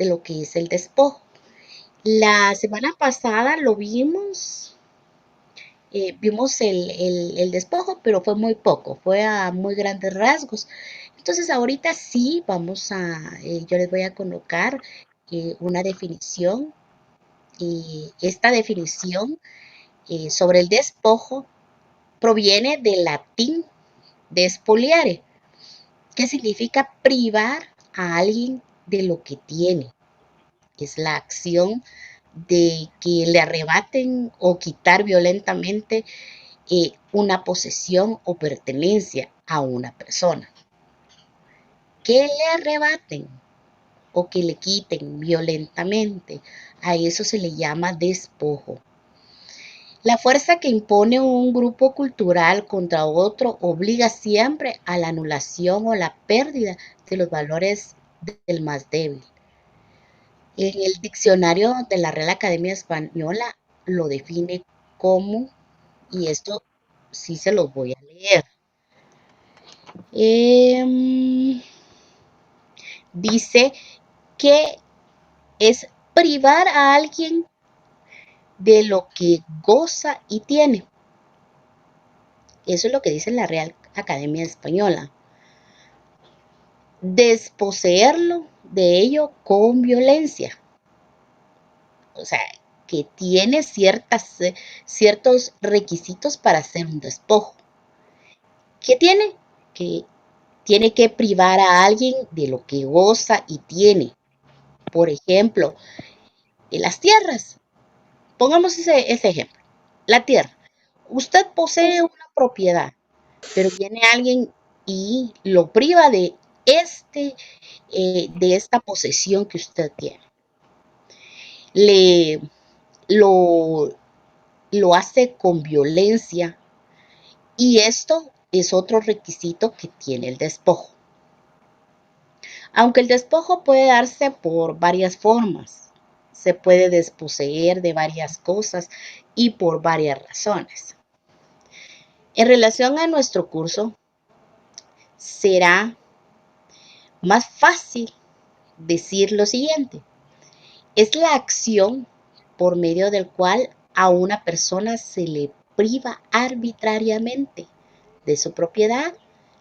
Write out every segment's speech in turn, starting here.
de lo que es el despojo. La semana pasada lo vimos, vimos el despojo, pero fue muy poco, fue a muy grandes rasgos. Entonces ahorita sí yo les voy a colocar una definición. Y esta definición sobre el despojo proviene del latín despoliare, que significa privar a alguien de lo que tiene. Es la acción de que le arrebaten o quitar violentamente una posesión o pertenencia a una persona. Que le arrebaten o que le quiten violentamente, a eso se le llama despojo. La fuerza que impone un grupo cultural contra otro obliga siempre a la anulación o la pérdida de los valores del más débil. En el diccionario de la Real Academia Española lo define como, y esto sí se los voy a leer, dice que es privar a alguien de lo que goza y tiene. Eso es lo que dice la Real Academia Española. Desposeerlo de ello con violencia. O sea, que tiene ciertos requisitos para hacer un despojo. ¿Qué tiene? Que tiene que privar a alguien de lo que goza y tiene. Por ejemplo, en las tierras. Pongamos ese ejemplo. La tierra. Usted posee una propiedad, pero viene alguien y lo priva de esta posesión que usted tiene. Le, lo, lo hace con violencia y esto es otro requisito que tiene el despojo. Aunque el despojo puede darse por varias formas, se puede desposeer de varias cosas y por varias razones. En relación a nuestro curso, será más fácil decir lo siguiente. Es la acción por medio del cual a una persona se le priva arbitrariamente de su propiedad,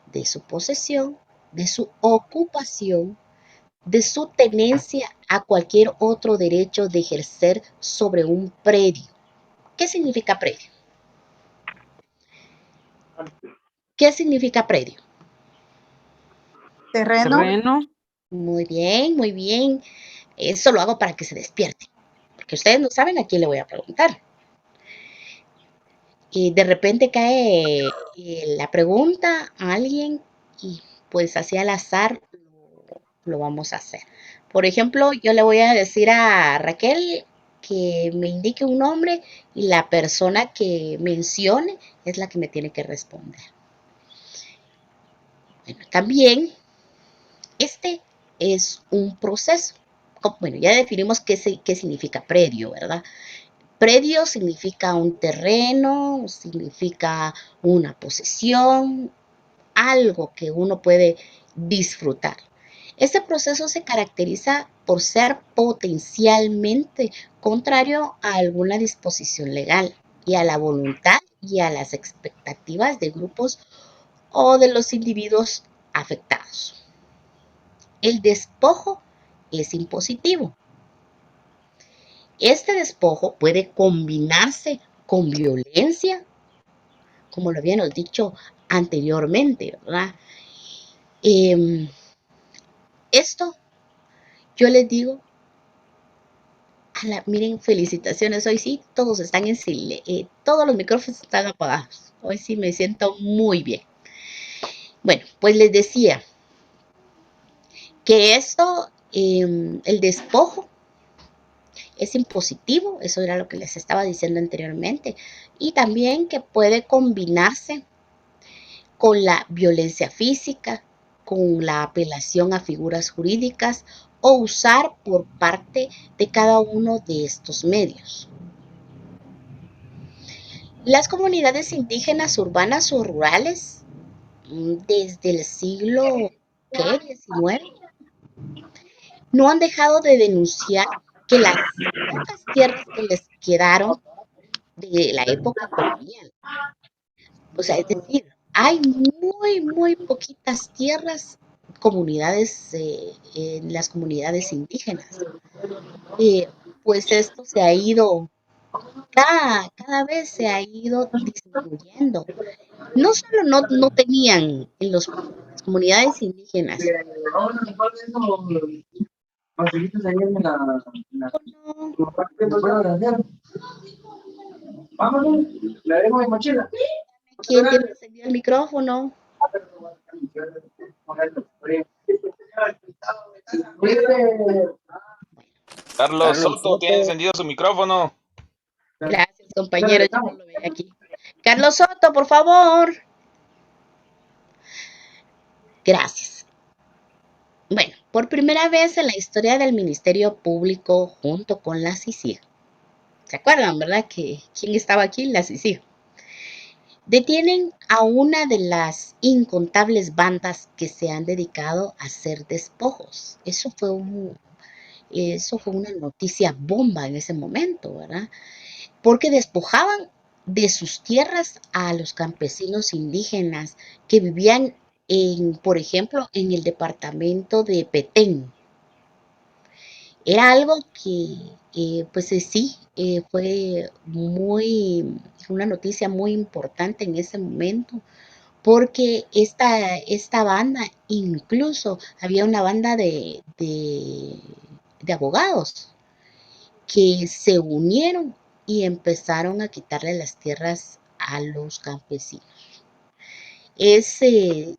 de su posesión, de su ocupación, de su tenencia a cualquier otro derecho de ejercer sobre un predio. ¿Qué significa predio? ¿Qué significa predio? Terreno. Muy bien, muy bien. Eso lo hago para que se despierte, porque ustedes no saben a quién le voy a preguntar. Y de repente cae la pregunta a alguien y pues así al azar lo vamos a hacer. Por ejemplo, yo le voy a decir a Raquel que me indique un nombre y la persona que mencione es la que me tiene que responder. Bueno, también este es un proceso. Bueno, ya definimos qué significa predio, ¿verdad? Predio significa un terreno, significa una posesión, algo que uno puede disfrutar. Este proceso se caracteriza por ser potencialmente contrario a alguna disposición legal y a la voluntad y a las expectativas de grupos o de los individuos afectados. El despojo es impositivo. Este despojo puede combinarse con violencia, como lo habíamos dicho anteriormente, ¿verdad? Esto yo les digo, miren, felicitaciones, hoy sí, todos están en silencio, todos los micrófonos están apagados, hoy sí me siento muy bien. Bueno, pues les decía que el despojo es impositivo, eso era lo que les estaba diciendo anteriormente, y también que puede combinarse con la violencia física, con la apelación a figuras jurídicas o usar por parte de cada uno de estos medios. Las comunidades indígenas urbanas o rurales, desde el siglo XIX, no han dejado de denunciar que las pocas tierras que les quedaron de la época colonial, o sea, es decir, hay muy poquitas tierras, comunidades, en las comunidades indígenas. Eh, pues esto se ha ido, cada vez se ha ido disminuyendo. No solo no tenían en las comunidades indígenas, no, ¿quién tiene encendido el micrófono? Carlos Carlos Soto tiene Soto. encendido su micrófono. Gracias, compañero, yo no lo veía aquí. Carlos Soto, por favor. Gracias. Bueno, por primera vez en la historia del Ministerio Público junto con la CICIG. ¿Se acuerdan, verdad? Que quién estaba aquí, la CICIG. Detienen a una de las incontables bandas que se han dedicado a hacer despojos. Eso fue una noticia bomba en ese momento, ¿verdad? Porque despojaban de sus tierras a los campesinos indígenas que vivían por ejemplo, en el departamento de Petén. Era algo que, pues sí, fue una noticia muy importante en ese momento, porque esta banda, incluso había una banda de abogados que se unieron y empezaron a quitarle las tierras a los campesinos. Es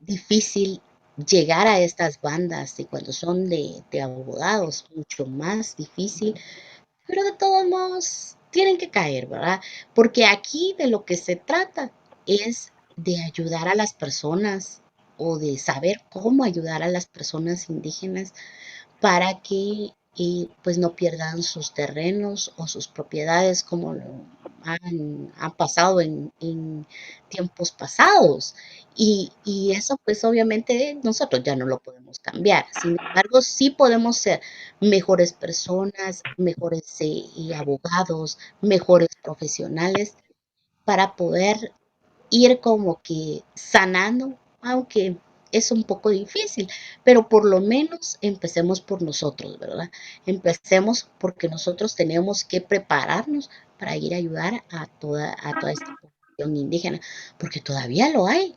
difícil llegar a estas bandas y cuando son de abogados, mucho más difícil, pero de todos modos tienen que caer, ¿verdad? Porque aquí de lo que se trata es de ayudar a las personas o de saber cómo ayudar a las personas indígenas para que pues no pierdan sus terrenos o sus propiedades como han pasado en tiempos pasados. Y eso pues obviamente nosotros ya no lo podemos cambiar. Sin embargo, sí podemos ser mejores personas, mejores abogados, mejores profesionales para poder ir como que sanando, aunque es un poco difícil, pero por lo menos empecemos por nosotros, ¿verdad? Empecemos porque nosotros tenemos que prepararnos para ir a ayudar a toda esta población indígena, porque todavía lo hay.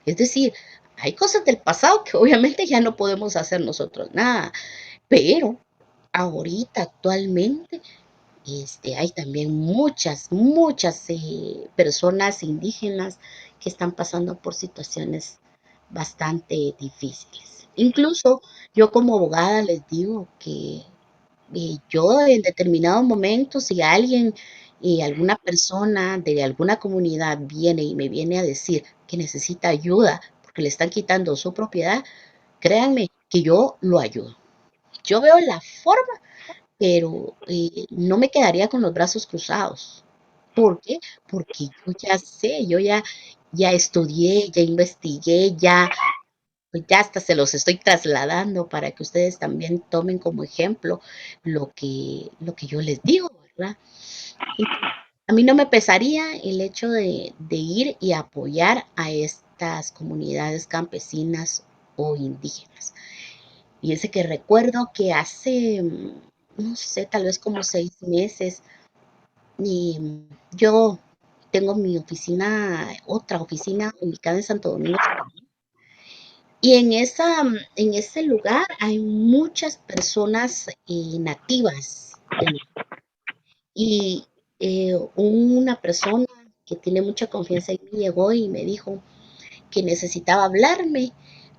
Es decir, hay cosas del pasado que obviamente ya no podemos hacer nosotros nada, pero ahorita, actualmente, hay también muchas personas indígenas que están pasando por situaciones bastante difíciles. Incluso yo como abogada les digo que yo en determinado momento, si alguien y alguna persona de alguna comunidad viene y me viene a decir que necesita ayuda porque le están quitando su propiedad, créanme que yo lo ayudo. Yo veo la forma, pero no me quedaría con los brazos cruzados. ¿Por qué? Porque yo ya sé, ya estudié, ya investigué, pues ya hasta se los estoy trasladando para que ustedes también tomen como ejemplo lo que yo les digo, ¿verdad? Entonces, a mí no me pesaría el hecho de ir y apoyar a estas comunidades campesinas o indígenas. Y ese que recuerdo que hace, no sé, tal vez como 6 meses, y yo tengo mi oficina, otra oficina ubicada en Santo Domingo, y en ese lugar hay muchas personas nativas del lugar. Y una persona que tiene mucha confianza en mí llegó y me dijo que necesitaba hablarme,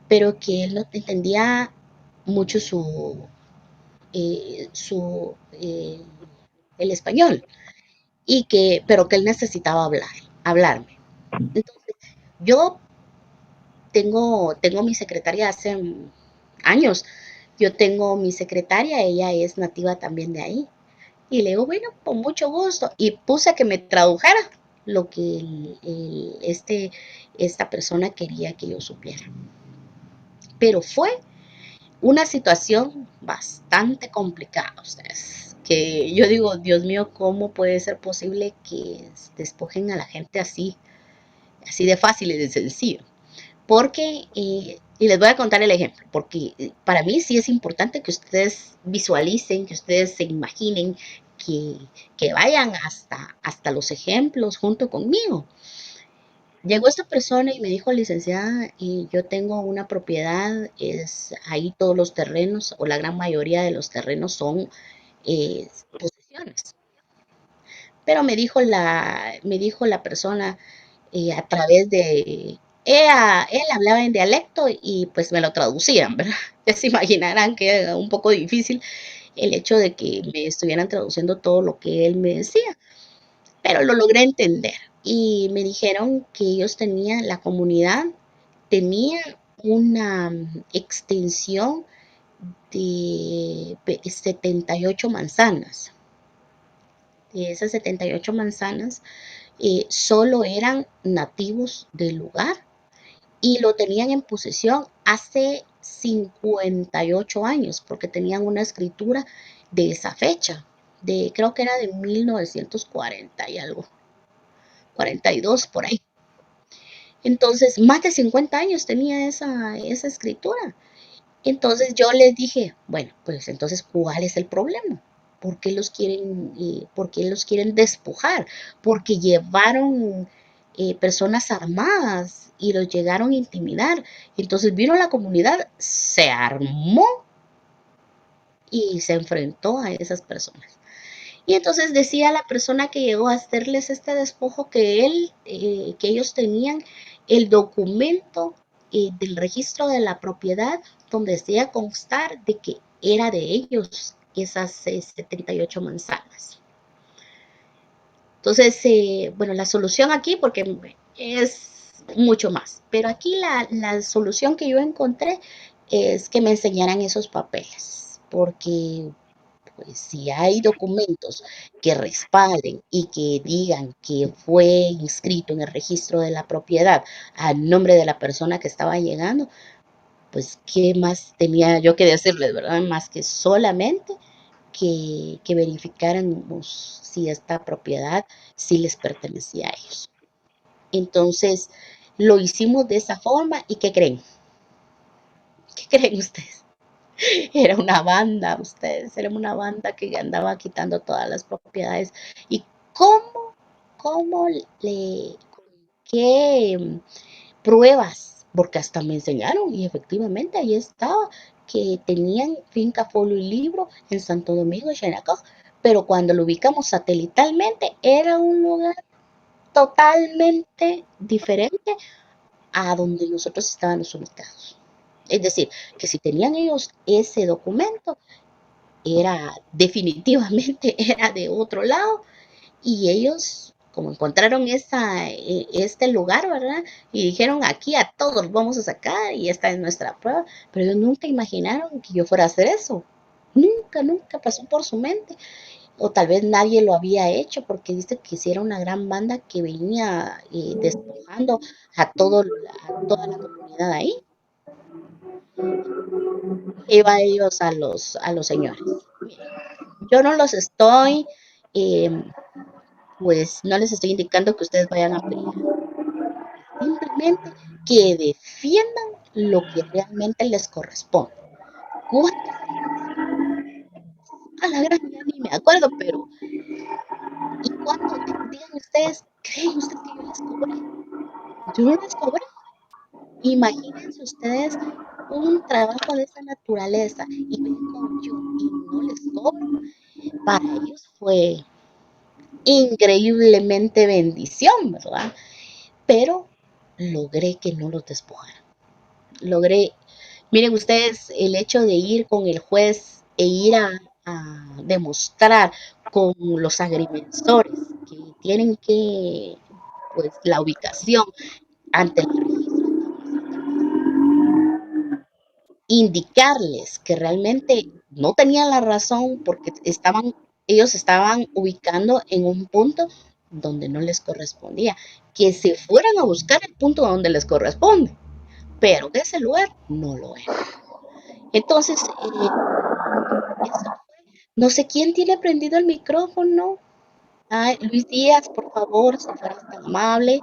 pero que él no entendía mucho su el español pero que él necesitaba hablarme. Entonces, yo tengo mi secretaria hace años. Yo tengo mi secretaria, ella es nativa también de ahí. Y le digo, bueno, con mucho gusto. Y puse a que me tradujera lo que esta persona quería que yo supiera. Pero fue una situación bastante complicada, ustedes. Que yo digo, Dios mío, ¿cómo puede ser posible que despojen a la gente así, así de fácil y de sencillo? Porque, y les voy a contar el ejemplo, porque para mí sí es importante que ustedes visualicen, que ustedes se imaginen, que, que vayan hasta los ejemplos junto conmigo. Llegó esta persona y me dijo, licenciada, y yo tengo una propiedad, es ahí todos los terrenos, o la gran mayoría de los terrenos son posesiones. Pero me dijo la persona a través de, él hablaba en dialecto y pues me lo traducían, ¿verdad? Ya se imaginarán que era un poco difícil el hecho de que me estuvieran traduciendo todo lo que él me decía, pero lo logré entender. Y me dijeron que ellos tenían, la comunidad tenía una extensión de 78 manzanas. De esas 78 manzanas, solo eran nativos del lugar y lo tenían en posesión hace 58 años, porque tenían una escritura de esa fecha, creo que era de 1940 y algo, 42 por ahí. Entonces, más de 50 años tenía esa escritura. Entonces yo les dije, bueno, pues entonces, ¿cuál es el problema? ¿Por qué los quieren despojar? Porque llevaron personas armadas y los llegaron a intimidar. Entonces vino la comunidad, se armó y se enfrentó a esas personas. Y entonces decía la persona que llegó a hacerles este despojo que ellos tenían el documento del registro de la propiedad donde decía constar de que era de ellos esas 78 manzanas. Entonces, bueno, la solución aquí, porque es mucho más, pero aquí la solución que yo encontré es que me enseñaran esos papeles, porque pues si hay documentos que respalden y que digan que fue inscrito en el registro de la propiedad a nombre de la persona que estaba llegando, pues qué más tenía yo que decirles, ¿verdad? Más que solamente que verificáramos si esta propiedad sí les pertenecía a ellos. Entonces, lo hicimos de esa forma y ¿qué creen? ¿Qué creen ustedes? Era una banda, ustedes, era una banda que andaba quitando todas las propiedades. ¿Y cómo con qué pruebas? Porque hasta me enseñaron y efectivamente ahí estaba que tenían finca, folio y libro en Santo Domingo y Xenacoj, pero cuando lo ubicamos satelitalmente era un lugar totalmente diferente a donde nosotros estábamos ubicados. Es decir, que si tenían ellos ese documento, era definitivamente era de otro lado y ellos como encontraron este lugar, ¿verdad? Y dijeron, aquí a todos vamos a sacar y esta es nuestra prueba, pero ellos nunca imaginaron que yo fuera a hacer eso. Nunca, nunca pasó por su mente. O tal vez nadie lo había hecho porque dice que si era una gran banda que venía despojando a toda la comunidad ahí. Iba ellos a los señores. Miren, yo no los estoy, eh, pues no les estoy indicando que ustedes vayan a pelear. Simplemente que defiendan lo que realmente les corresponde. ¿Cuánto se les cobró? A la gran ya ni me acuerdo, pero ¿y cuánto? Digan ustedes, ¿creen ustedes que yo les cobré? Yo no les cobré. Imagínense ustedes un trabajo de esa naturaleza y vengo yo y no les cobro. Para ellos fue increíblemente bendición, ¿verdad? Pero logré que no los despojaran. Logré, miren ustedes, el hecho de ir con el juez e ir a demostrar con los agrimensores que tienen que, pues, la ubicación ante el registro de capacitados, indicarles que realmente no tenían la razón porque ellos estaban ubicando en un punto donde no les correspondía, que se fueran a buscar el punto donde les corresponde, pero ese lugar no lo era. Entonces, eso fue. No sé quién tiene prendido el micrófono. Ay, Luis Díaz, por favor, si fueras tan amable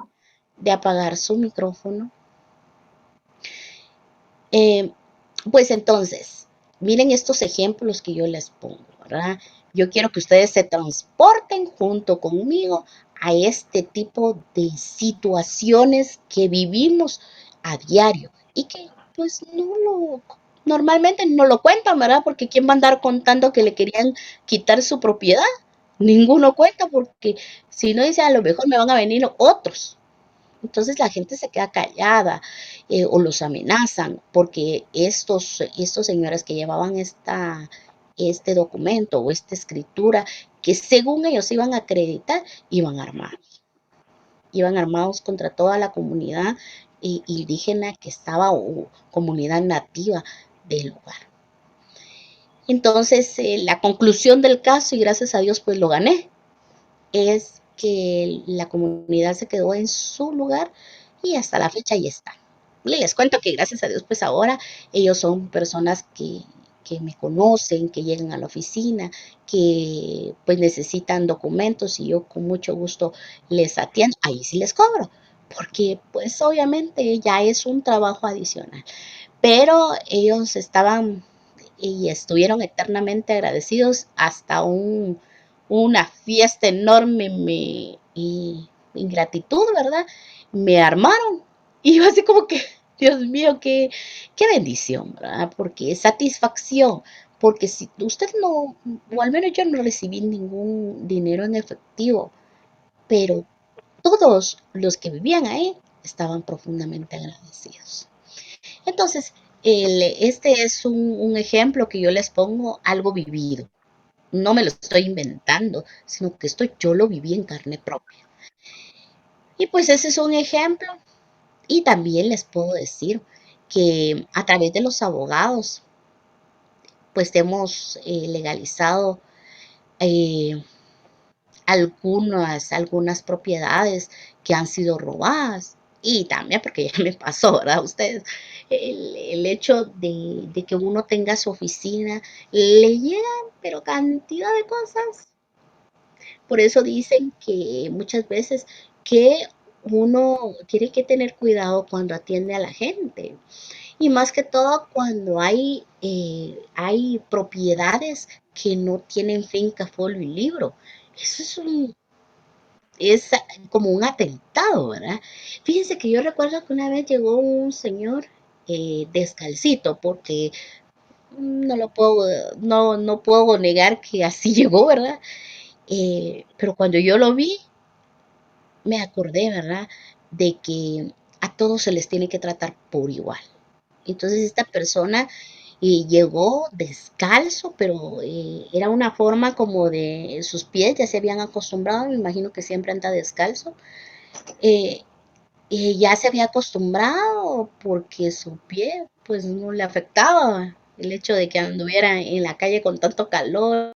de apagar su micrófono. Eh, pues entonces, miren estos ejemplos que yo les pongo, ¿verdad? Yo quiero que ustedes se transporten junto conmigo a este tipo de situaciones que vivimos a diario y que pues normalmente no lo cuentan, ¿verdad? Porque ¿quién va a andar contando que le querían quitar su propiedad? Ninguno cuenta porque si no dice a lo mejor me van a venir otros. Entonces la gente se queda callada o los amenazan porque estos señores que llevaban este documento o esta escritura que según ellos iban a acreditar, iban armados contra toda la comunidad indígena que estaba o comunidad nativa del lugar. Entonces la conclusión del caso, y gracias a Dios pues lo gané, es que la comunidad se quedó en su lugar y hasta la fecha ahí está. Les cuento que gracias a Dios, pues ahora ellos son personas que me conocen, que llegan a la oficina, que pues necesitan documentos y yo con mucho gusto les atiendo. Ahí sí les cobro, porque pues obviamente ya es un trabajo adicional. Pero ellos estaban y estuvieron eternamente agradecidos hasta una fiesta enorme y ingratitud, ¿verdad? Me armaron y yo así como que, Dios mío, qué bendición, ¿verdad? Porque satisfacción, porque si usted no, o al menos yo no recibí ningún dinero en efectivo, pero todos los que vivían ahí estaban profundamente agradecidos. Entonces, este es un ejemplo que yo les pongo, algo vivido. No me lo estoy inventando, sino que esto yo lo viví en carne propia. Y pues ese es un ejemplo. Y también les puedo decir que a través de los abogados, pues hemos legalizado eh, algunas propiedades que han sido robadas. Y también, porque ya me pasó, ¿verdad? Ustedes, el hecho de que uno tenga su oficina, le llegan, pero cantidad de cosas. Por eso dicen que muchas veces que uno tiene que tener cuidado cuando atiende a la gente. Y más que todo cuando hay propiedades que no tienen finca, folio y libro. Eso es como un atentado, ¿verdad? Fíjense que yo recuerdo que una vez llegó un señor descalcito, porque no puedo negar que así llegó, ¿verdad? Pero cuando yo lo vi, me acordé, ¿verdad? De que a todos se les tiene que tratar por igual. Entonces esta persona llegó descalzo, pero era una forma como de sus pies ya se habían acostumbrado, me imagino que siempre anda descalzo, eh, ya se había acostumbrado porque su pie pues no le afectaba el hecho de que anduviera en la calle con tanto calor.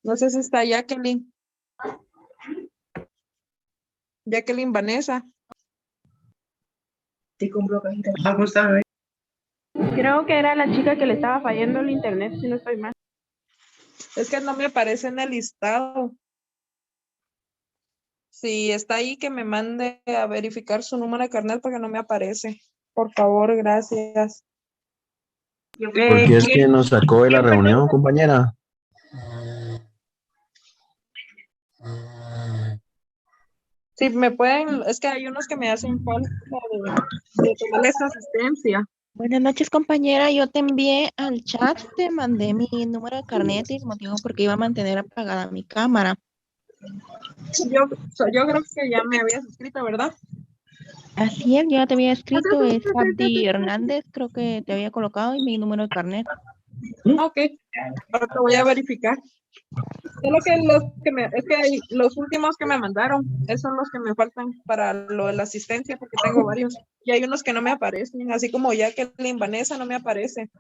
No sé si está Jacqueline. Jacqueline Vanessa. Creo que era la chica que le estaba fallando el internet, si no estoy mal. Es que no me aparece en el listado. Si está ahí, que me mande a verificar su número de carnet porque no me aparece. Por favor, gracias. Porque es que nos sacó de la reunión, compañera. Si me pueden, es que hay unos que me hacen falta de tomarles asistencia. Buenas noches, compañera. Yo te envié al chat, te mandé mi número de carnet y el motivo porque iba a mantener apagada mi cámara. Yo creo que ya me habías escrito, ¿verdad? Así es, ya te había escrito, es Abdi Hernández, creo que te había colocado y mi número de carnet. Ok, ahora te voy a verificar. Solo que es que los últimos que me mandaron, esos son los que me faltan para lo de la asistencia, porque tengo varios. Y hay unos que no me aparecen, así como Jacqueline Vanessa no me aparece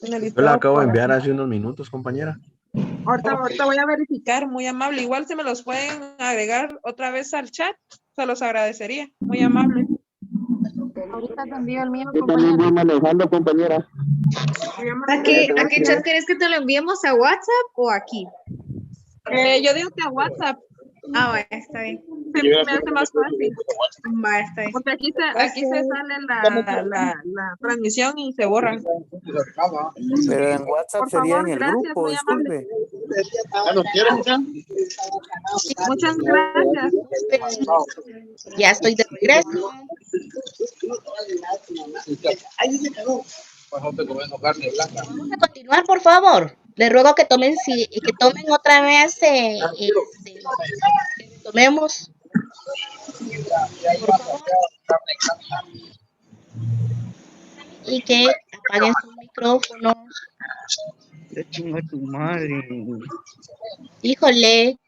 en el Yo la listado acabo de por enviar aquí. hace unos minutos, compañera. Ahorita voy a verificar, muy amable. Igual se me los pueden agregar otra vez al chat, se los agradecería, muy amable. Ahorita te envío el mío, Yo también voy compañera. manejando, compañera. ¿A qué chat querés que te lo enviemos? ¿A WhatsApp o aquí? Yo digo que a WhatsApp, Ah, vaya, está bien. me hace más fácil. Va, está bien. Porque aquí se sale la transmisión y se borran. Pero en WhatsApp Por sería favor, en el gracias, grupo, muy amable. disculpe. ¿Ya nos quieren, ya? Muchas gracias. Ya estoy de regreso. Ahí se quedó. Pues no te comiendo carne blanca. Vamos a continuar, por favor. Les ruego que tomen, que tomen otra vez, que tomemos, por favor, y que apaguen sus micrófonos. Qué chinga tu madre. Híjole,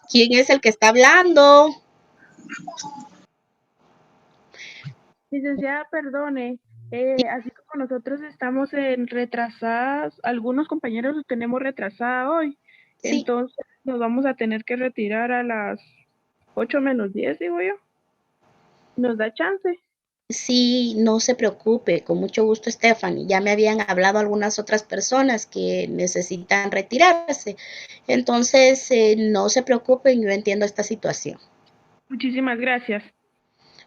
¿quién es el que está hablando? Licenciada, perdone, así como nosotros estamos en retrasadas, algunos compañeros los tenemos retrasada hoy, Sí, entonces nos vamos a tener que retirar a las 8 menos 10, digo yo. ¿Nos da chance? sí, no se preocupe, con mucho gusto, Stephanie. Ya me habían hablado algunas otras personas que necesitan retirarse. Entonces, no se preocupen, yo entiendo esta situación. Muchísimas gracias.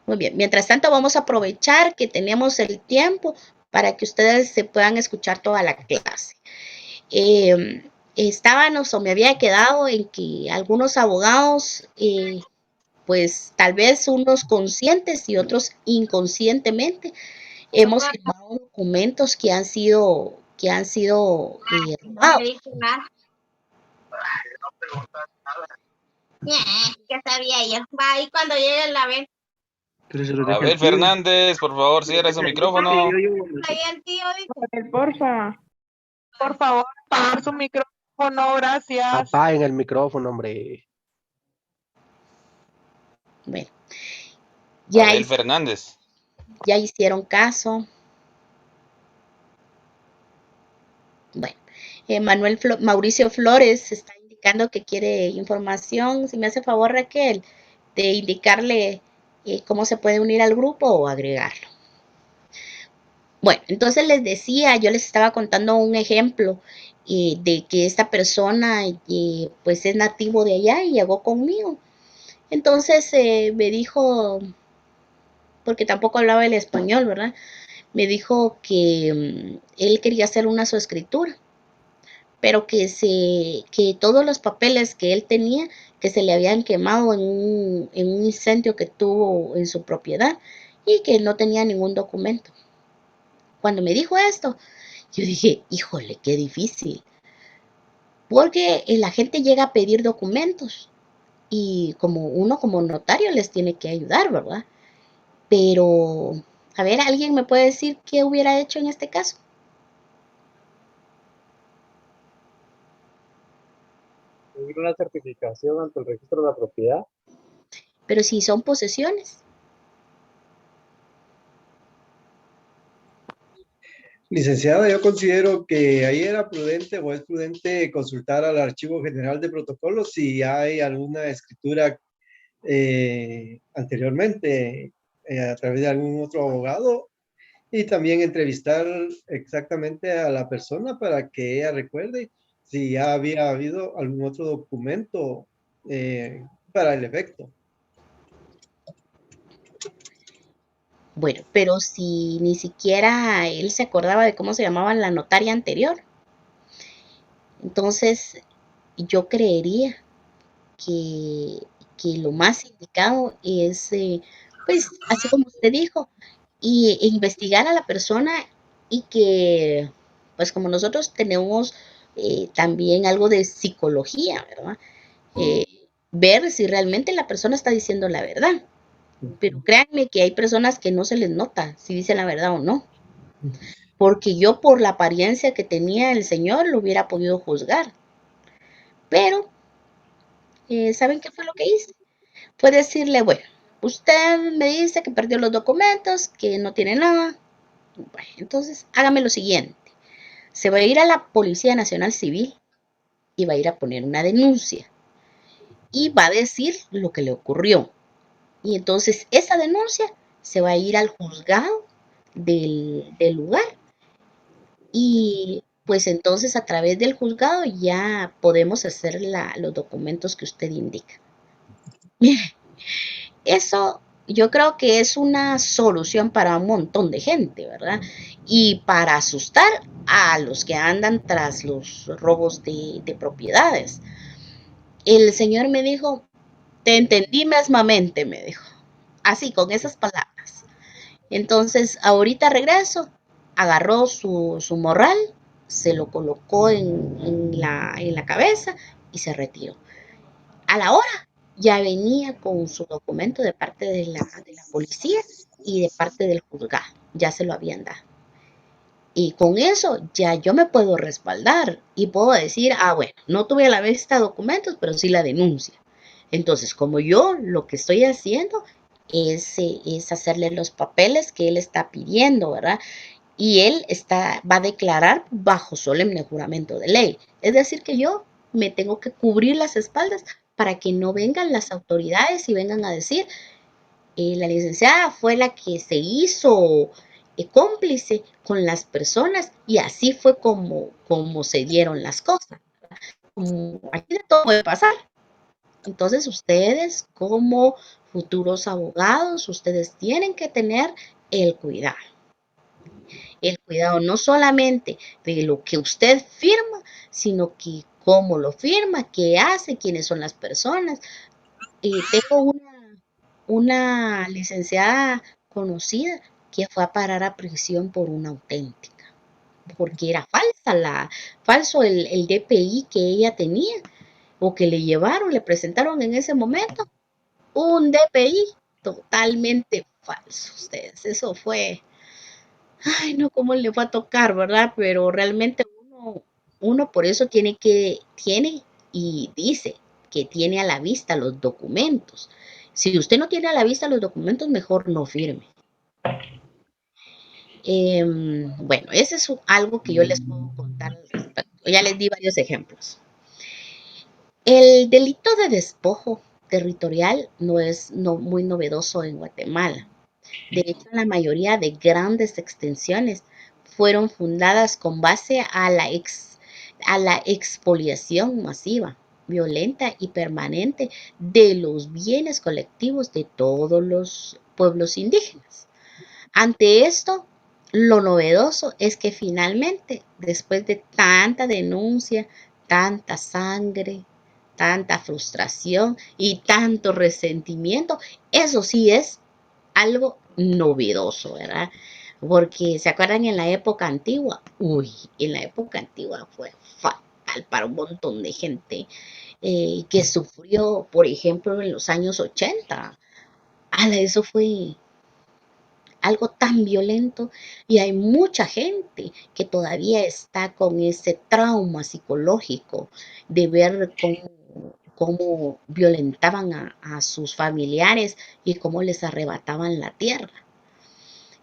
Muy bien, mientras tanto vamos a aprovechar que tenemos el tiempo para que ustedes se puedan escuchar toda la clase. Estábamos o me había quedado en que algunos abogados, pues tal vez unos conscientes y otros inconscientemente, hemos firmado documentos que han sido No me robados. dijo nada. ¿Qué sabía yo? Va, y cuando llegue la ven. Abel Fernández, por favor, cierra su micrófono. Está bien, tío. Dice. Porfa. Por favor, apagar su micrófono, gracias. Apaguen el micrófono, hombre. Bueno, ya, Abel Fernández. ya hicieron caso. Bueno, Mauricio Flores está indicando que quiere información. Si me hace favor, Raquel, de indicarle cómo se puede unir al grupo o agregarlo. Bueno, entonces les decía, yo les estaba contando un ejemplo de que esta persona pues es nativo de allá y llegó conmigo. Entonces me dijo, porque tampoco hablaba el español, ¿verdad? Me dijo que él quería hacer una su escritura, pero que todos los papeles que él tenía, que se le habían quemado en un incendio que tuvo en su propiedad y que no tenía ningún documento. Cuando me dijo esto, yo dije, híjole, qué difícil, porque la gente llega a pedir documentos y como uno como notario les tiene que ayudar, ¿verdad? Pero, a ver, ¿alguien me puede decir qué hubiera hecho en este caso? Pedir una certificación ante el registro de la propiedad. Pero si son posesiones. Licenciada, yo considero que ahí era prudente o es prudente consultar al Archivo General de Protocolos si hay alguna escritura anteriormente a través de algún otro abogado y también entrevistar exactamente a la persona para que ella recuerde si ya había habido algún otro documento para el efecto. Bueno, pero si ni siquiera él se acordaba de cómo se llamaba la notaria anterior. Entonces, yo creería que, que lo más indicado es, pues, así como usted dijo, investigar a la persona y que, pues como nosotros tenemos también algo de psicología, ¿verdad? Ver si realmente la persona está diciendo la verdad. Pero créanme que hay personas que no se les nota si dicen la verdad o no. Porque yo por la apariencia que tenía el señor lo hubiera podido juzgar. Pero, ¿saben qué fue lo que hice? Fue decirle, bueno, usted me dice que perdió los documentos, que no tiene nada. Bueno, entonces hágame lo siguiente. Se va a ir a la Policía Nacional Civil y va a ir a poner una denuncia. Y va a decir lo que le ocurrió. Y entonces esa denuncia se va a ir al juzgado del lugar. Y pues entonces a través del juzgado ya podemos hacer los documentos que usted indica. Mire, eso yo creo que es una solución para un montón de gente, ¿verdad? Y para asustar a los que andan tras los robos de propiedades. El señor me dijo, te entendí mesmamente, me dijo. Así, con esas palabras. Entonces, ahorita regreso, agarró su morral, se lo colocó en la cabeza y se retiró. A la hora ya venía con su documento de parte de la policía y de parte del juzgado, ya se lo habían dado. Y con eso ya yo me puedo respaldar y puedo decir, ah, bueno, no tuve a la vista documentos, pero sí la denuncia. Entonces, como yo lo que estoy haciendo es hacerle los papeles que él está pidiendo, ¿verdad? Y él va a declarar bajo solemne juramento de ley. Es decir, que yo me tengo que cubrir las espaldas para que no vengan las autoridades y vengan a decir, la licenciada fue la que se hizo cómplice con las personas y así fue como se dieron las cosas. Aquí de todo puede pasar. Entonces ustedes como futuros abogados, ustedes tienen que tener el cuidado. El cuidado no solamente de lo que usted firma, sino que cómo lo firma, qué hace, quiénes son las personas. Tengo una licenciada conocida que fue a parar a prisión por una auténtica, porque era falso el DPI que ella tenía o que le llevaron, le presentaron en ese momento un DPI totalmente falso. Ustedes, eso fue, ay no, cómo le fue a tocar, ¿verdad? Pero realmente uno por eso tiene y dice que tiene a la vista los documentos. Si usted no tiene a la vista los documentos, mejor no firme. Bueno, ese es algo que yo les puedo contar al respecto. Ya les di varios ejemplos. El delito de despojo territorial no es muy novedoso en Guatemala. De hecho, la mayoría de grandes extensiones fueron fundadas con base a la expoliación masiva, violenta y permanente de los bienes colectivos de todos los pueblos indígenas. Ante esto, lo novedoso es que finalmente, después de tanta denuncia, tanta sangre, tanta frustración y tanto resentimiento, eso sí es algo novedoso, ¿verdad? Porque se acuerdan en la época antigua, en la época antigua fue fatal para un montón de gente que sufrió, por ejemplo, en los años 80. Eso fue algo tan violento y hay mucha gente que todavía está con ese trauma psicológico de ver cómo violentaban a sus familiares y cómo les arrebataban la tierra.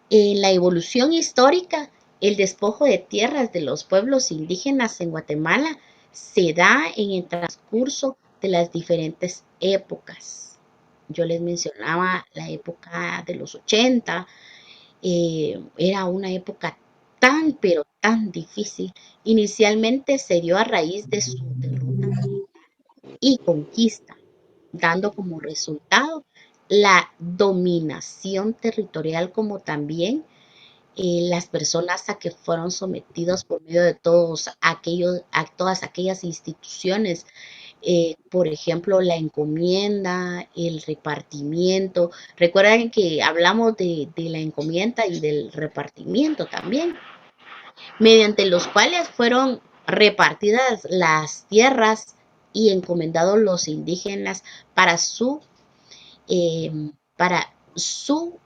En la evolución histórica, el despojo de tierras de los pueblos indígenas en Guatemala se da en el transcurso de las diferentes épocas. Yo les mencionaba la época de los 80, era una época tan, pero tan difícil. Inicialmente se dio a raíz de su derrota y conquista, dando como resultado la dominación territorial, como también las personas a que fueron sometidos por medio de todas aquellas instituciones, por ejemplo, la encomienda, el repartimiento. Recuerden que hablamos de la encomienda y del repartimiento también. mediante los cuales fueron repartidas las tierras y encomendados los indígenas para su, eh, para su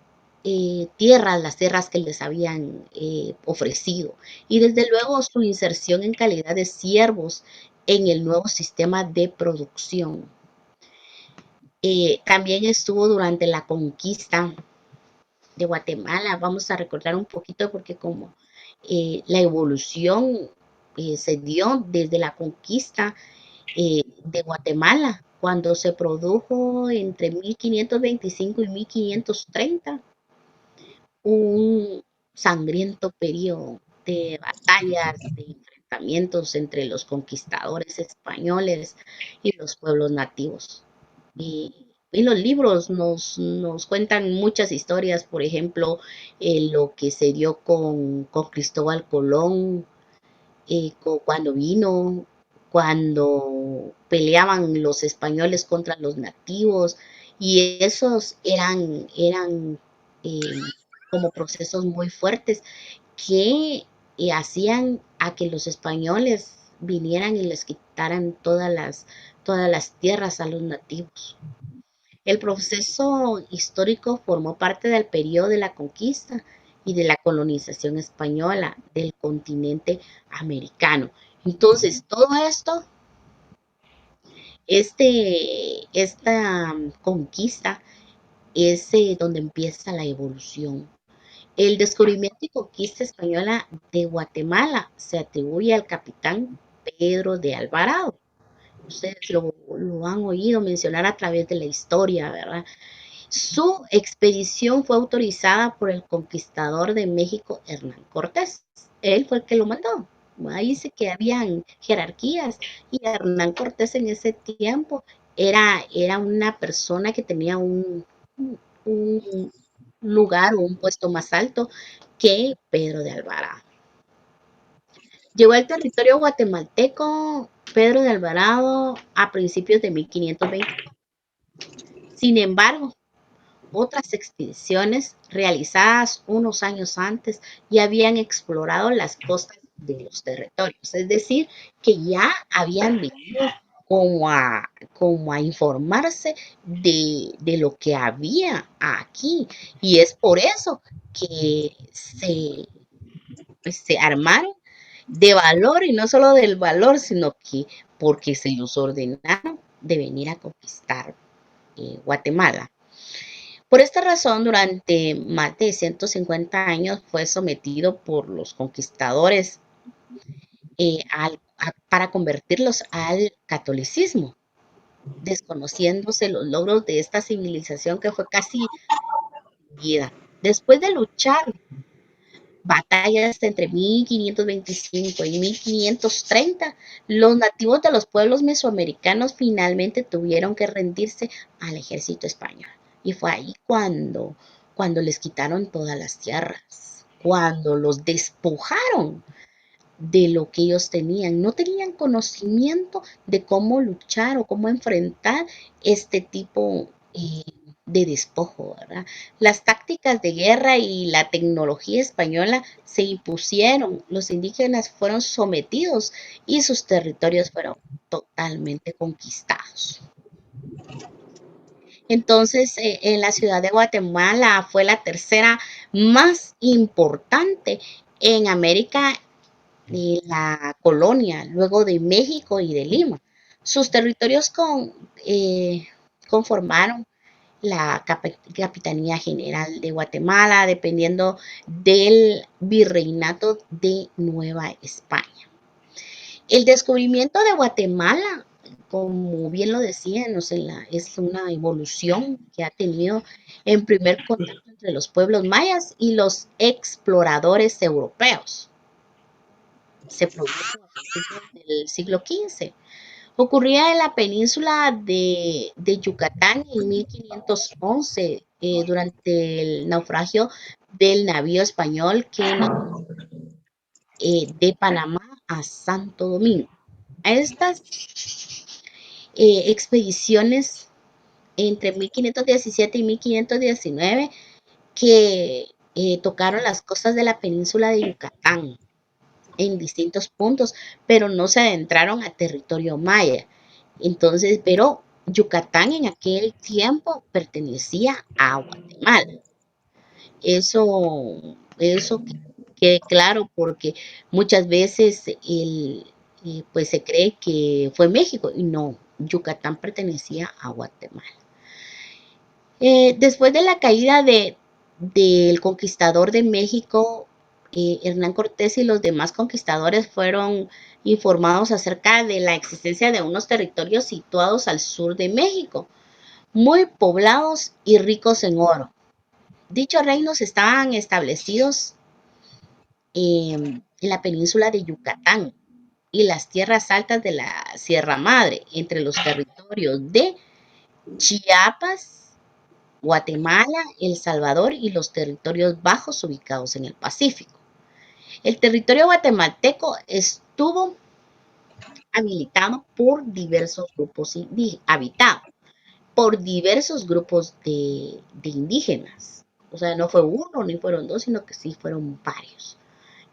tierras, las tierras que les habían ofrecido. Y desde luego su inserción en calidad de siervos en el nuevo sistema de producción. También estuvo durante la conquista de Guatemala. Vamos a recordar un poquito porque como la evolución se dio desde la conquista de Guatemala, cuando se produjo entre 1525 y 1530 un sangriento periodo de batallas, de enfrentamientos entre los conquistadores españoles y los pueblos nativos. Y los libros nos cuentan muchas historias, por ejemplo, lo que se dio con Cristóbal Colón, cuando vino, cuando peleaban los españoles contra los nativos, y esos eran como procesos muy fuertes que hacían a que los españoles vinieran y les quitaran todas las tierras a los nativos. El proceso histórico formó parte del periodo de la conquista y de la colonización española del continente americano. Entonces, todo esto, esta conquista es donde empieza la evolución. El descubrimiento y conquista española de Guatemala se atribuye al capitán Pedro de Alvarado. Ustedes lo han oído mencionar a través de la historia, ¿verdad? Su expedición fue autorizada por el conquistador de México, Hernán Cortés. Él fue el que lo mandó. Ahí dice que habían jerarquías y Hernán Cortés en ese tiempo era una persona que tenía un lugar o un puesto más alto que Pedro de Alvarado. Llegó al territorio guatemalteco Pedro de Alvarado a principios de 1520. Sin embargo, otras expediciones realizadas unos años antes ya habían explorado las costas de los territorios, es decir, que ya habían venido como a informarse de lo que había aquí. Y es por eso que se armaron de valor y no solo del valor, sino que porque se los ordenaron de venir a conquistar Guatemala. Por esta razón, durante más de 150 años fue sometido por los conquistadores para convertirlos al catolicismo, desconociéndose los logros de esta civilización que fue casi vida. Después de luchar batallas entre 1525 y 1530, los nativos de los pueblos mesoamericanos finalmente tuvieron que rendirse al ejército español. Y fue ahí cuando les quitaron todas las tierras, cuando los despojaron de lo que ellos tenían. No tenían conocimiento de cómo luchar o cómo enfrentar este tipo de despojo, ¿verdad? Las tácticas de guerra y la tecnología española se impusieron, los indígenas fueron sometidos y sus territorios fueron totalmente conquistados. Entonces, en la ciudad de Guatemala fue la tercera más importante en América y la colonia, luego de México y de Lima. Sus territorios conformaron la Capitanía General de Guatemala, dependiendo del Virreinato de Nueva España. El descubrimiento de Guatemala, como bien lo decían, es una evolución que ha tenido en primer contacto entre los pueblos mayas y los exploradores europeos. Se produjo a principios del siglo XV. Ocurría en la península de Yucatán en 1511, durante el naufragio del navío español que navegó de Panamá a Santo Domingo. A estas expediciones entre 1517 y 1519 que tocaron las costas de la península de Yucatán. en distintos puntos, pero no se adentraron a territorio maya. Entonces, pero Yucatán en aquel tiempo pertenecía a Guatemala. Eso que quede claro porque muchas veces pues se cree que fue México y no, Yucatán pertenecía a Guatemala. Después de la caída del conquistador de México, Hernán Cortés y los demás conquistadores fueron informados acerca de la existencia de unos territorios situados al sur de México, muy poblados y ricos en oro. Dichos reinos estaban establecidos en la península de Yucatán y las tierras altas de la Sierra Madre, entre los territorios de Chiapas, Guatemala, El Salvador y los territorios bajos ubicados en el Pacífico. El territorio guatemalteco estuvo habilitado por diversos grupos habitado por diversos grupos de indígenas. O sea, no fue uno ni fueron dos, sino que sí fueron varios.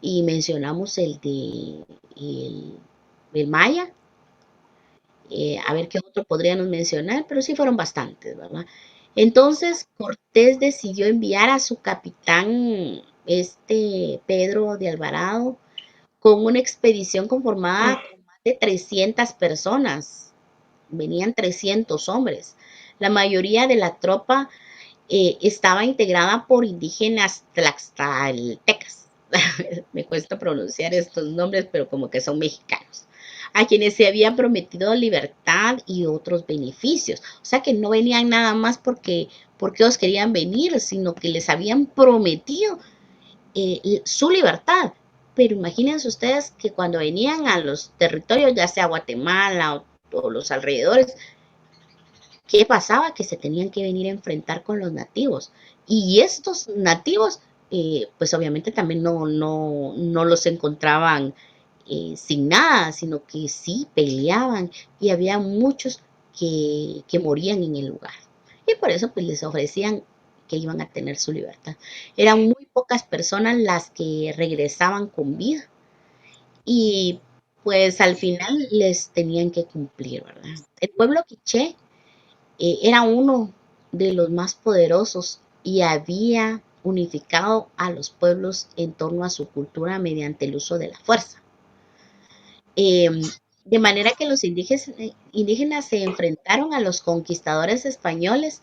Y mencionamos el maya, a ver qué otro podríamos mencionar, pero sí fueron bastantes, ¿verdad? Entonces Cortés decidió enviar a su capitán, Pedro de Alvarado, con una expedición conformada con más de 300 personas. Venían 300 hombres. La mayoría de la tropa estaba integrada por indígenas tlaxcaltecas. Me cuesta pronunciar estos nombres, pero como que son mexicanos, a quienes se habían prometido libertad y otros beneficios. O sea que no venían nada más porque ellos querían venir, sino que les habían prometido su libertad. Pero imagínense ustedes que cuando venían a los territorios, ya sea Guatemala o los alrededores, ¿qué pasaba? Que se tenían que venir a enfrentar con los nativos. Y estos nativos, pues obviamente también no los encontraban sin nada, sino que sí peleaban y había muchos que morían en el lugar. Y por eso pues les ofrecían que iban a tener su libertad. Eran muy pocas personas las que regresaban con vida y pues al final les tenían que cumplir, ¿verdad? El pueblo quiché era uno de los más poderosos y había unificado a los pueblos en torno a su cultura mediante el uso de la fuerza. Eh, de manera que los indígenas se enfrentaron a los conquistadores españoles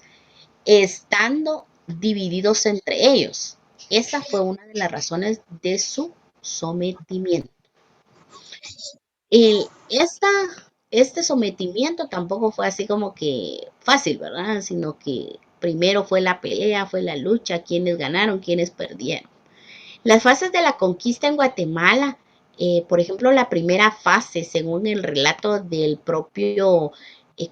estando divididos entre ellos. Esa fue una de las razones de su sometimiento. El, esta, este sometimiento tampoco fue así como que fácil, ¿verdad? Sino que primero fue la pelea, fue la lucha, quiénes ganaron, quiénes perdieron. Las fases de la conquista en Guatemala, por ejemplo, la primera fase, según el relato del propio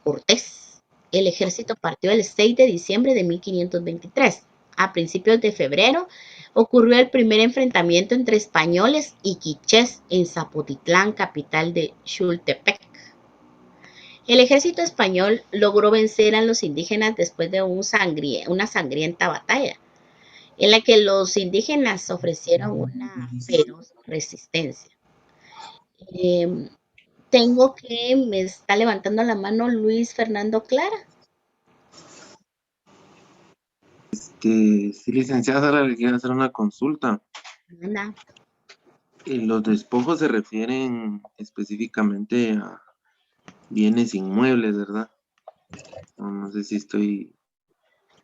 Cortés, el ejército partió el 6 de diciembre de 1523. A principios de febrero ocurrió el primer enfrentamiento entre españoles y quichés en Zapotitlán, capital de Xultepec. El ejército español logró vencer a los indígenas después de una sangrienta batalla, en la que los indígenas ofrecieron una feroz resistencia. Eh, me está levantando la mano Luis Fernando Clara. Sí, licenciada, Sara, le quiero hacer una consulta. Anda. Los despojos se refieren específicamente a bienes inmuebles, ¿verdad? No sé si estoy...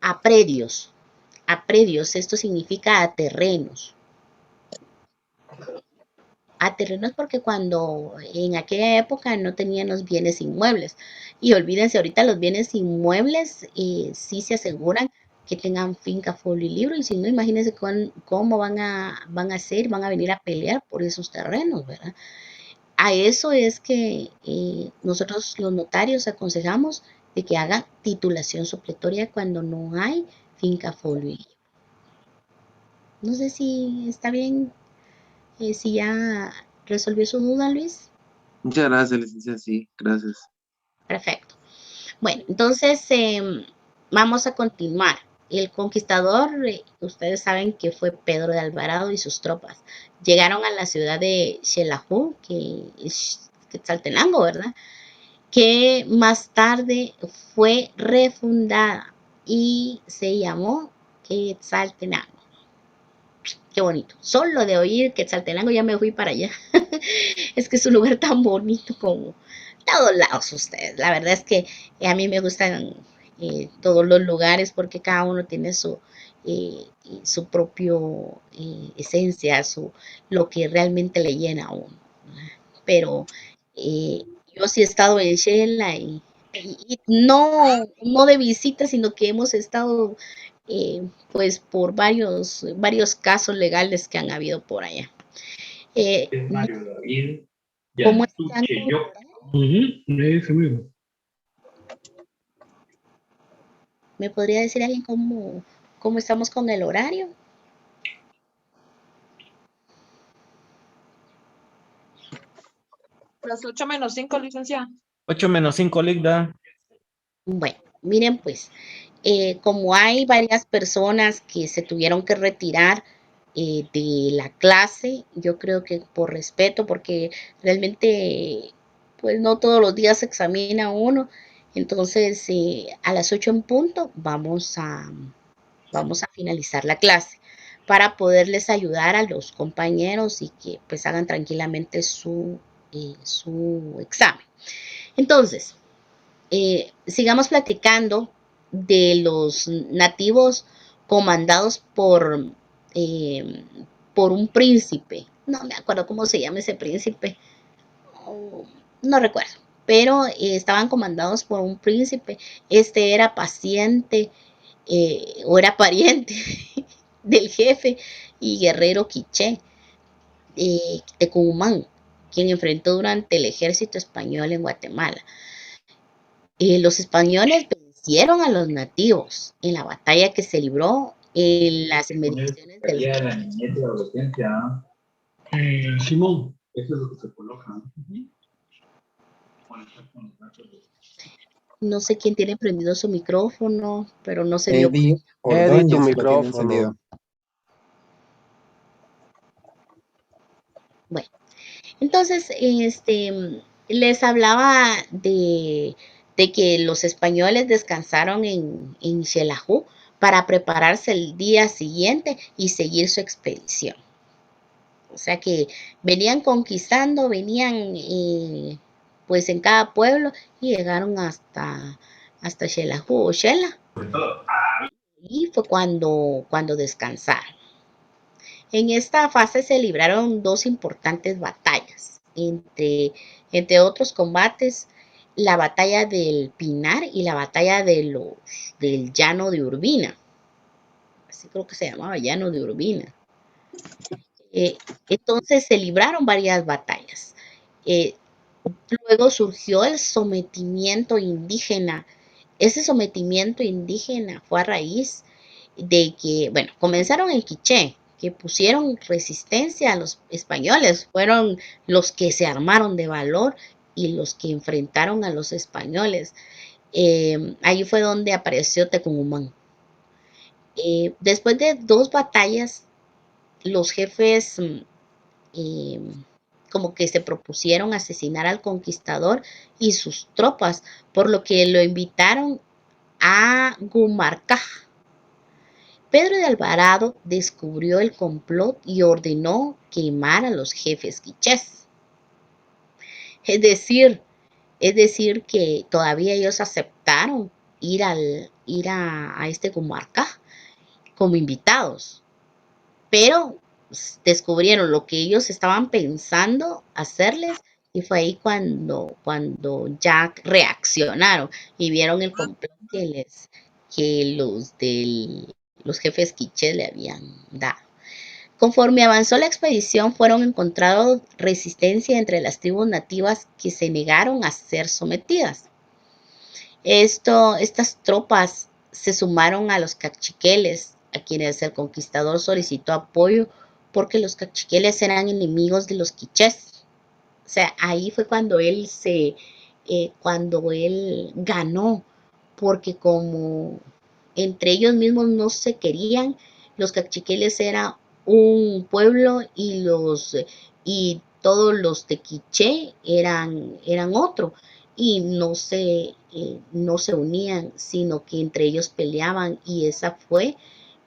A predios. A predios, esto significa a terrenos. A terrenos porque cuando en aquella época no tenían los bienes inmuebles. Y olvídense, ahorita los bienes inmuebles sí se aseguran que tengan finca, folio y libro. Y si no, imagínense cómo van a hacer, van a venir a pelear por esos terrenos, ¿verdad? A eso es que nosotros los notarios aconsejamos de que hagan titulación supletoria cuando no hay finca, folio y libro. No sé si está bien, si ya resolvió su duda, Luis. Muchas gracias, licenciada, sí, gracias. Perfecto. Bueno, entonces vamos a continuar. el conquistador, ustedes saben que fue Pedro de Alvarado y sus tropas. Llegaron a la ciudad de Xelajú, que es Quetzaltenango, ¿verdad? Que más tarde fue refundada y se llamó Quetzaltenango. Qué bonito. Solo de oír Quetzaltenango ya me fui para allá. Es que es un lugar tan bonito como todos lados ustedes. La verdad es que a mí me gustan todos los lugares porque cada uno tiene su propio esencia, lo que realmente le llena a uno. Pero eh, yo sí he estado en Shela y no de visita, sino que hemos estado pues por varios casos legales que han habido por allá. Eh, ¿Cómo están con el horario? ¿Me podría decir alguien cómo estamos con el horario? Las 8 menos 5, licenciada. 8 menos 5, Ligda. Bueno, miren pues, como hay varias personas que se tuvieron que retirar de la clase, yo creo que por respeto, porque realmente pues no todos los días se examina uno, entonces a las 8 en punto vamos a finalizar la clase para poderles ayudar a los compañeros y que pues hagan tranquilamente su examen. Entonces, sigamos platicando de los nativos comandados por un príncipe. No me acuerdo cómo se llama ese príncipe. Oh, no recuerdo. Pero estaban comandados por un príncipe. Este era paciente o era pariente del jefe y guerrero quiché de Cumán, quien enfrentó durante el ejército español en Guatemala. Los españoles vencieron a los nativos en la batalla que se libró en las inmediaciones del Simón, eso es lo que se coloca. No sé quién tiene prendido su micrófono, pero no se vio. Eddie Tu Ordóñez lo tiene micrófono. encendido. Bueno, entonces, les hablaba de que los españoles descansaron en Xelajú para prepararse el día siguiente y seguir su expedición. O sea que venían conquistando, venían pues en cada pueblo y llegaron hasta Xelajú o Xela. Y fue cuando descansaron. En esta fase se libraron dos importantes batallas, entre otros combates, la batalla del Pinar y la batalla del Llano de Urbina. Así creo que se llamaba Llano de Urbina. Entonces se libraron varias batallas. Luego surgió el sometimiento indígena. Ese sometimiento indígena fue a raíz de que, bueno, comenzaron en Quiché, que pusieron resistencia a los españoles, fueron los que se armaron de valor y los que enfrentaron a los españoles. Ahí fue donde apareció Tecumumán. Después de dos batallas, los jefes como que se propusieron asesinar al conquistador y sus tropas, por lo que lo invitaron a Gumarcaj. Pedro de Alvarado descubrió el complot y ordenó quemar a los jefes quichés. Es decir que todavía ellos aceptaron ir a este Gumarcaj como invitados, pero descubrieron lo que ellos estaban pensando hacerles y fue ahí cuando ya reaccionaron y vieron el complot que los jefes quichés le habían dado. Conforme avanzó la expedición, fueron encontrados resistencia entre las tribus nativas que se negaron a ser sometidas. Estas tropas se sumaron a los cachiqueles, a quienes el conquistador solicitó apoyo porque los cachiqueles eran enemigos de los quichés. O sea, ahí fue cuando él ganó, porque como entre ellos mismos no se querían. Los cachiqueles era un pueblo y todos los de Quiché eran otro y no se unían, sino que entre ellos peleaban y esa fue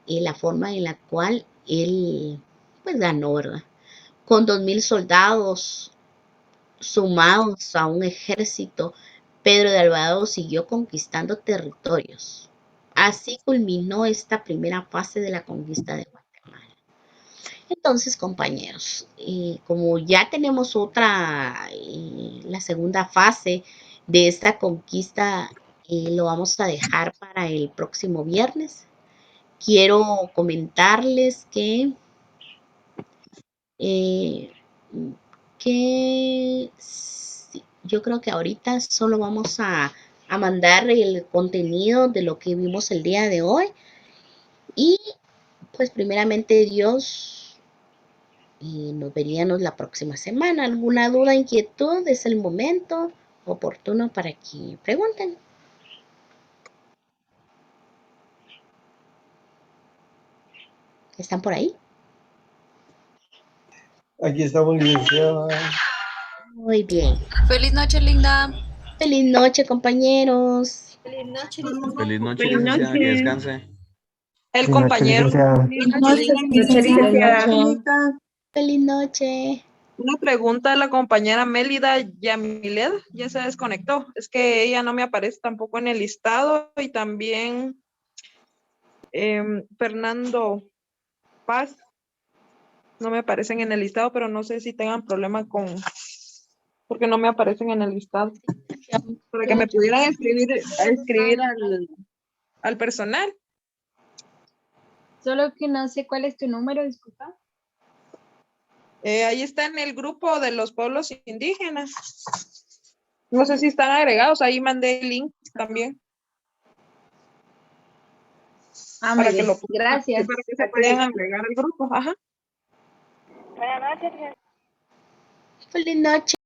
la forma en la cual él pues ganó, ¿verdad? Con 2000 soldados sumados a un ejército, Pedro de Alvarado siguió conquistando territorios. Así culminó esta primera fase de la conquista de Guatemala. Entonces, compañeros, como ya tenemos la segunda fase de esta conquista, lo vamos a dejar para el próximo viernes. Quiero comentarles eh, que sí, yo creo que ahorita solo vamos a mandar el contenido de lo que vimos el día de hoy y pues primeramente Dios y nos veríamos la próxima semana. ¿Alguna duda, inquietud? Es el momento oportuno para que pregunten. ¿Están por ahí? Aquí estamos, licenciada. Muy bien. Feliz noche, Linda. Feliz noche, compañeros. Feliz noche. Feliz noche, Feliz licenciada, que noche. descanse. El compañero. Buenas noches, Licenciada. licenciada. Feliz noche. Una pregunta a la compañera Mélida Yamiled, ya se desconectó. Es que ella no me aparece tampoco en el listado y también Fernando Paz no me aparecen en el listado, pero no sé si tengan problema porque no me aparecen en el listado. Para que me pudieran escribir al personal. Solo que no sé cuál es tu número, disculpa. Ahí está en el grupo de los pueblos indígenas. No sé si están agregados, ahí mandé el link también. Muy bien. Gracias. Para que se puedan agregar al grupo. Ajá. Buenas noches. Feliz noche.